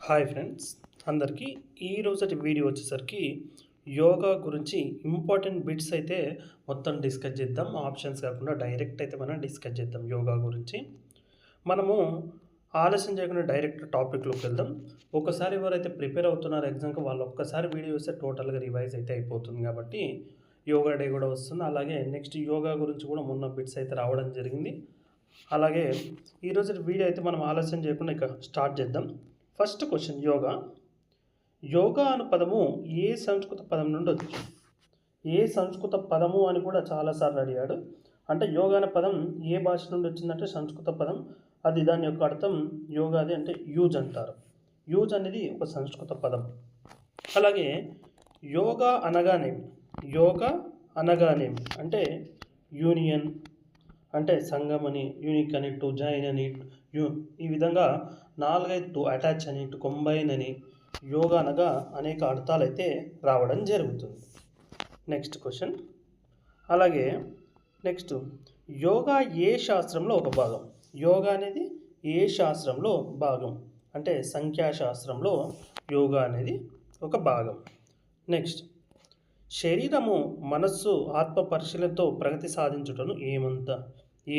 Hi friends, అందరికీ ఈరోజు video వచ్చేసరికి యోగా గురించి ఇంపార్టెంట్ బిట్స్ అయితే మొత్తం డిస్కస్ చేద్దాం. ఆప్షన్స్ కాకుండా డైరెక్ట్ అయితే మనం డిస్కస్ చేద్దాం యోగా గురించి. మనము ఆలస్యం చేయకుండా డైరెక్ట్ టాపిక్లోకి వెళ్దాం. ఒకసారి ఎవరైతే ప్రిపేర్ అవుతున్నారో ఎగ్జామ్కి వాళ్ళు ఒక్కసారి వీడియో వస్తే టోటల్గా రివైజ్ అయితే అయిపోతుంది. కాబట్టి యోగా డే కూడా వస్తుంది. అలాగే నెక్స్ట్ యోగా గురించి కూడా మొన్న బిట్స్ అయితే రావడం జరిగింది. అలాగే ఈరోజు వీడియో అయితే మనం ఆలస్యం చేయకుండా ఇక స్టార్ట్ చేద్దాం. ఫస్ట్ క్వశ్చన్, యోగా అను పదము ఏ సంస్కృత పదం నుండి వచ్చింది? ఏ సంస్కృత పదము అని కూడా చాలాసార్లు అడిగాడు. అంటే యోగా అనే పదం ఏ భాష నుండి వచ్చిందంటే సంస్కృత పదం. అది దాని యొక్క అర్థం యోగాది అంటే యూజ్ అంటారు. యూజ్ అనేది ఒక సంస్కృత పదం. అలాగే యోగా అనగానేమి? యోగా అనగానేమి అంటే యూనియన్ అంటే సంఘం అని, యూనిక్ అని, టు జాయిన్ అని, ఈ విధంగా 4-5 టు అటాచ్ అని, టు కంబైన్ అని, యోగా అనగా అనేక అర్థాలు అయితే రావడం జరుగుతుంది. నెక్స్ట్ క్వశ్చన్, అలాగే నెక్స్ట్ యోగా ఏ శాస్త్రంలో ఒక భాగం? యోగా అనేది ఏ శాస్త్రంలో భాగం అంటే సంఖ్యాశాస్త్రంలో యోగా అనేది ఒక భాగం. నెక్స్ట్, శరీరము మనస్సు ఆత్మ పరిశీలనతో ప్రగతి సాధించుటను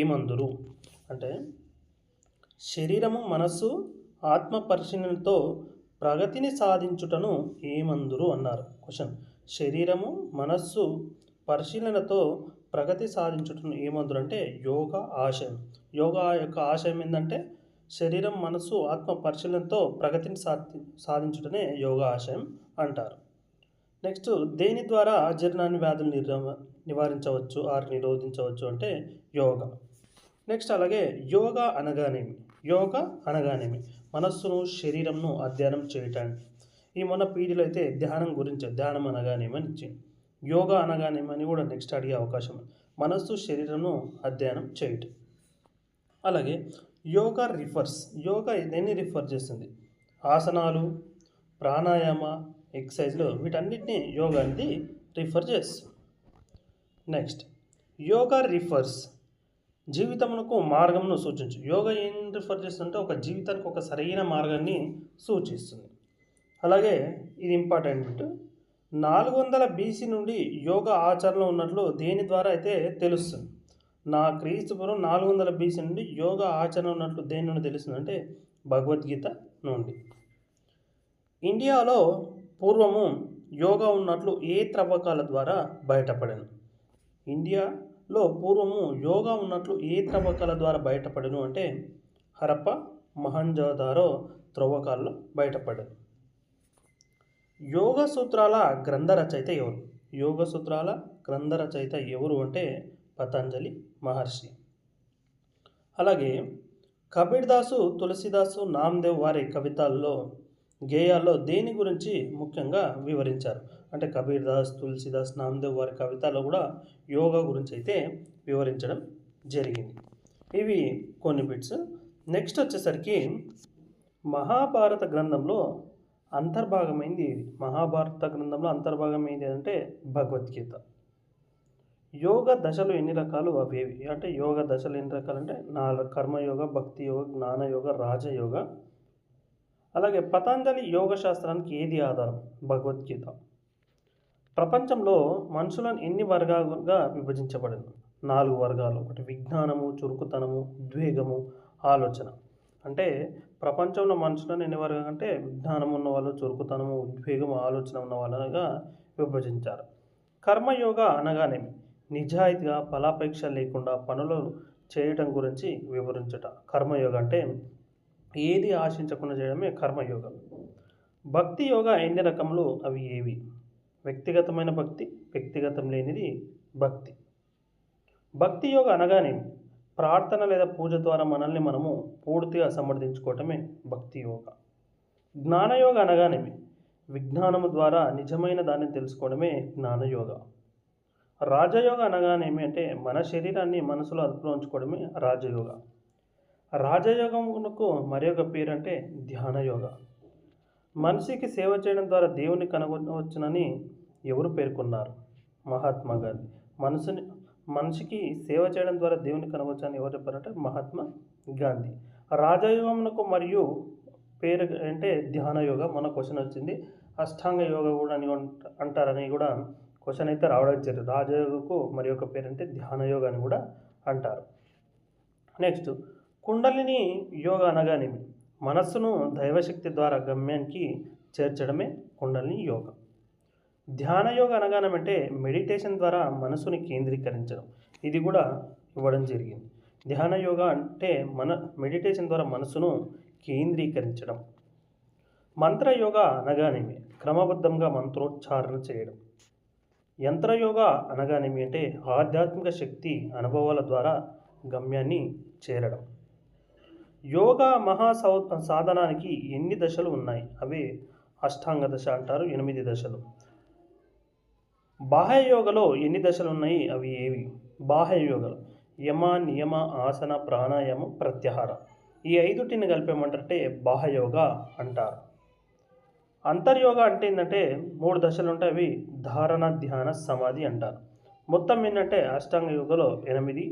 ఏమందురు? అంటే శరీరము మనస్సు ఆత్మ పరిశీలనతో ప్రగతిని సాధించుటను ఏమందురు అన్నారు. క్వశ్చన్, శరీరము మనస్సు పరిశీలనతో ప్రగతి సాధించుటను ఏమందురు అంటే యోగా ఆశయం. యోగా యొక్క ఆశయం ఏంటంటే శరీరం మనస్సు ఆత్మ పరిశీలనతో ప్రగతిని సాధించుటనే యోగా ఆశయం అంటారు. నెక్స్ట్, దేని ద్వారా అజీర్ణాన్ని వ్యాధులు నివారించవచ్చు ఆర్ నిరోధించవచ్చు అంటే యోగా. నెక్స్ట్, అలాగే యోగా అనగానేమి? యోగా అనగానేమి? మనస్సును శరీరంను అధ్యయనం చేయటానికి. ఈ మొన్న పీడిలో అయితే ధ్యానం అనగానేమని ఇచ్చింది. యోగా అనగానేమని కూడా నెక్స్ట్ అడిగే అవకాశం. మనస్సు శరీరంను అధ్యయనం చేయటం. అలాగే యోగా దేన్ని రిఫర్ చేస్తుంది? ఆసనాలు, ప్రాణాయామ, ఎక్సర్సైజ్లు, వీటన్నిటిని యోగా అనేది రిఫర్ చేస్తుంది. నెక్స్ట్, యోగా రిఫర్స్ జీవితమునకు మార్గంను సూచించు. యోగా ఏం రిఫర్ చేస్తుందంటే ఒక జీవితానికి ఒక సరైన మార్గాన్ని సూచిస్తుంది. అలాగే ఇది ఇంపార్టెంట్ బిట్, 400 BC నుండి యోగా ఆచరణలో ఉన్నట్లు దేని ద్వారా అయితే తెలుస్తుంది? క్రీస్తుపూర్వం 400 BC నుండి యోగా ఆచరణ ఉన్నట్లు దేని నుండి తెలుస్తుంది అంటే భగవద్గీత నుండి. ఇండియాలో పూర్వము యోగా ఉన్నట్లు ఏ త్రవ్వకాల ద్వారా బయటపడను? ఇండియాలో పూర్వము యోగా ఉన్నట్లు ఏ త్రవ్వకాల ద్వారా బయటపడను అంటే హరప్ప, మొహంజోదారో త్రవ్వకాల్లో బయటపడను. యోగ సూత్రాల గ్రంథ రచయిత ఎవరు? యోగ సూత్రాల గ్రంథ రచయిత ఎవరు అంటే పతంజలి మహర్షి. అలాగే కబీర్ దాసు, తులసిదాసు, నామదేవ్ వారి కవితల్లో గేయాల్లో దేని గురించి ముఖ్యంగా వివరించారు? అంటే కబీర్ దాస్, తులసిదాస్, నామదేవ్ వారి కవితలో కూడా యోగా గురించి అయితే వివరించడం జరిగింది. ఇవి కొన్ని బిట్స్. నెక్స్ట్ వచ్చేసరికి మహాభారత గ్రంథంలో అంతర్భాగమైంది ఇది. మహాభారత గ్రంథంలో అంతర్భాగమైంది అంటే భగవద్గీత. యోగ దశలు ఎన్ని రకాలు? అవేవి అంటే యోగ దశలు ఎన్ని రకాలు అంటే 4: కర్మయోగ, భక్తి యోగ, జ్ఞానయోగ, రాజయోగ. అలాగే పతంజలి యోగ శాస్త్రానికి ఏది ఆధారం? భగవద్గీత. ప్రపంచంలో మనుషులను ఎన్ని వర్గాలుగా విభజించబడింది? 4 వర్గాలు. ఒకటి విజ్ఞానము, చురుకుతనము, ఉద్వేగము, ఆలోచన. అంటే ప్రపంచంలో మనుషులను ఎన్ని వర్గాలు అంటే విజ్ఞానం ఉన్న వాళ్ళు, చురుకుతనము, ఉద్వేగము, ఆలోచన ఉన్న వాళ్ళగా విభజించారు. కర్మయోగ అనగానేమి? నిజాయితీగా ఫలాపేక్ష లేకుండా పనులు చేయటం గురించి వివరించుట కర్మయోగ అంటే ఏది ఆశించకుండా చేయడమే కర్మయోగం. భక్తి యోగా ఎన్ని రకములు? అవి ఏవి? వ్యక్తిగతమైన భక్తి, వ్యక్తిగతం లేనిది భక్తి. భక్తి యోగ అనగానేమి? ప్రార్థన లేదా పూజ ద్వారా మనల్ని మనము పూర్తిగా సమర్థించుకోవటమే భక్తి యోగ. జ్ఞానయోగ అనగానేమి? విజ్ఞానము ద్వారా నిజమైన దాన్ని తెలుసుకోవడమే జ్ఞానయోగ. రాజయోగ అనగానేమి అంటే మన శరీరాన్ని మనసులో అదుపులో ఉంచుకోవడమే రాజయోగ. రాజయోగమునకు మరి ఒక పేరు అంటే ధ్యానయోగ. మనిషికి సేవ చేయడం ద్వారా దేవుని కనుగొనవచ్చునని ఎవరు పేర్కొన్నారు? మహాత్మా గాంధీ. మనిషికి సేవ చేయడం ద్వారా దేవుని కనుగొనవచ్చని ఎవరు చెప్పారంటే మహాత్మా గాంధీ. రాజయోగమునకు మరియు పేరు అంటే ధ్యాన యోగ. మన క్వశ్చన్ వచ్చింది. అష్టాంగ యోగ కూడా అని అంటారని కూడా క్వశ్చన్ అయితే రావడం జరిగింది. రాజయోగకు మరి ఒక పేరు అంటే ధ్యాన యోగ అని కూడా అంటారు. నెక్స్ట్, కుండలిని యోగ అనగానేమి? మనస్సును దైవశక్తి ద్వారా గమ్యానికి చేర్చడమే కుండలిని యోగ. ధ్యాన యోగ అనగానేమంటే మెడిటేషన్ ద్వారా మనసుని కేంద్రీకరించడం. ఇది కూడా ఇవ్వడం జరిగింది. ధ్యాన యోగ అంటే మెడిటేషన్ ద్వారా మనసును కేంద్రీకరించడం. మంత్రయోగ అనగానేమి? క్రమబద్ధంగా మంత్రోచ్చారణ చేయడం. యంత్రయోగ అనగానేమి అంటే ఆధ్యాత్మిక శక్తి అనుభవాల ద్వారా గమ్యాన్ని చేరడం. యోగా సాధనానికి ఎన్ని దశలు ఉన్నాయి? అవి అష్టాంగ దశ అంటారు, 8 దశలు. బాహ్య యోగలో ఎన్ని దశలు ఉన్నాయి? అవి ఏవి? బాహ్య యోగలో యమ, నియమ, ఆసన, ప్రాణాయామ, ప్రత్యాహార. ఈ 5టిని కలిపేమంటే బాహ్య యోగ అంటారు. అంతర్యోగ అంటే ఏంటంటే 3 దశలు ఉంటాయి. అవి ధారణ, ధ్యాన, సమాధి అంటారు. మొత్తం ఏంటంటే అష్టాంగ యోగలో 8,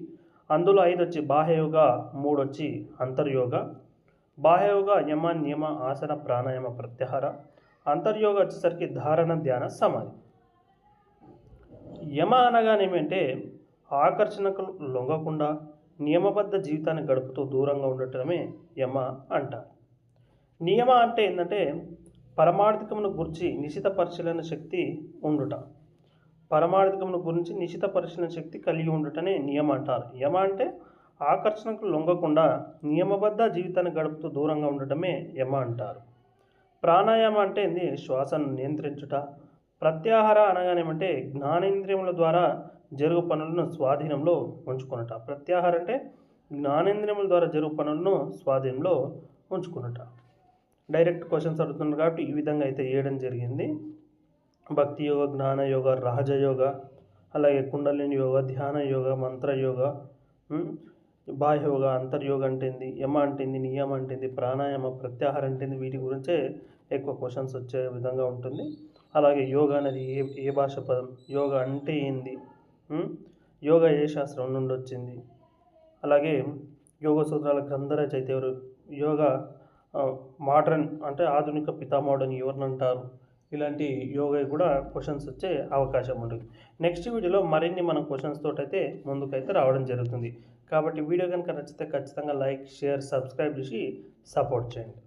అందులో 5 వచ్చి బాహ్యయోగ, 3 వచ్చి అంతర్యోగ. బాహ్యయోగ యమ, నియమ, ఆసన, ప్రాణాయామ, ప్రత్యాహార. అంతర్యోగ వచ్చేసరికి ధారణ, ధ్యాన, సమాధి. యమ అనగానేమంటే ఆకర్షణకు లొంగకుండా నియమబద్ధ జీవితాన్ని గడుపుతూ దూరంగా ఉండటమే యమ అంటారు. నియమ అంటే ఏంటంటే పరమార్థికమును గురించి నిశిత పరిశీలన శక్తి ఉండుట. పరమార్థికమును గురించి నిశిత పరిశీలన శక్తి కలిగి ఉండటనే నియమ అంటారు. యమ అంటే ఆకర్షణకు లొంగకుండా నియమబద్ధ జీవితాన్ని గడుపుతూ దూరంగా ఉండటమే యమ అంటారు. ప్రాణాయామ అంటే ఏంది? శ్వాసను నియంత్రించుట. ప్రత్యాహార అనగానేమంటే జ్ఞానేంద్రియముల ద్వారా జరుగు పనులను స్వాధీనంలో ఉంచుకున్నట. ప్రత్యాహార అంటే జ్ఞానేంద్రియముల ద్వారా జరుగు పనులను స్వాధీనంలో ఉంచుకున్నట. డైరెక్ట్ క్వశ్చన్స్ అడుగుతున్నారు కాబట్టి ఈ విధంగా అయితే వేయడం జరిగింది. భక్తి యోగ, జ్ఞాన యోగ, రాజయోగ, అలాగే కుండలిని యోగ, ధ్యాన యోగ, మంత్రయోగ, బాహ్యోగ, అంతర్యోగ అంటేంది, యమ అంటేంది, నియమ అంటేంది, ప్రాణాయామ, ప్రత్యాహార అంటేంది, వీటి గురించే ఎక్కువ క్వశ్చన్స్ వచ్చే విధంగా ఉంటుంది. అలాగే యోగ అనేది ఏ భాష పదం, యోగ అంటే ఏంది, యోగ ఏ శాస్త్రం నుండి వచ్చింది, అలాగే యోగ సూత్రాల గ్రంథ రచయిత ఎవరు, యోగ మోడర్న్ అంటే ఆధునిక పితామహుడని ఎవరిని అంటారు, ఇలాంటి యోగా కూడా క్వశ్చన్స్ వచ్చే అవకాశం ఉంటుంది. నెక్స్ట్ వీడియోలో మరిన్ని మనం క్వశ్చన్స్ తోటైతే ముందుకైతే రావడం జరుగుతుంది. కాబట్టి వీడియో కనుక నచ్చితే ఖచ్చితంగా లైక్, షేర్, సబ్స్క్రైబ్ చేసి సపోర్ట్ చేయండి.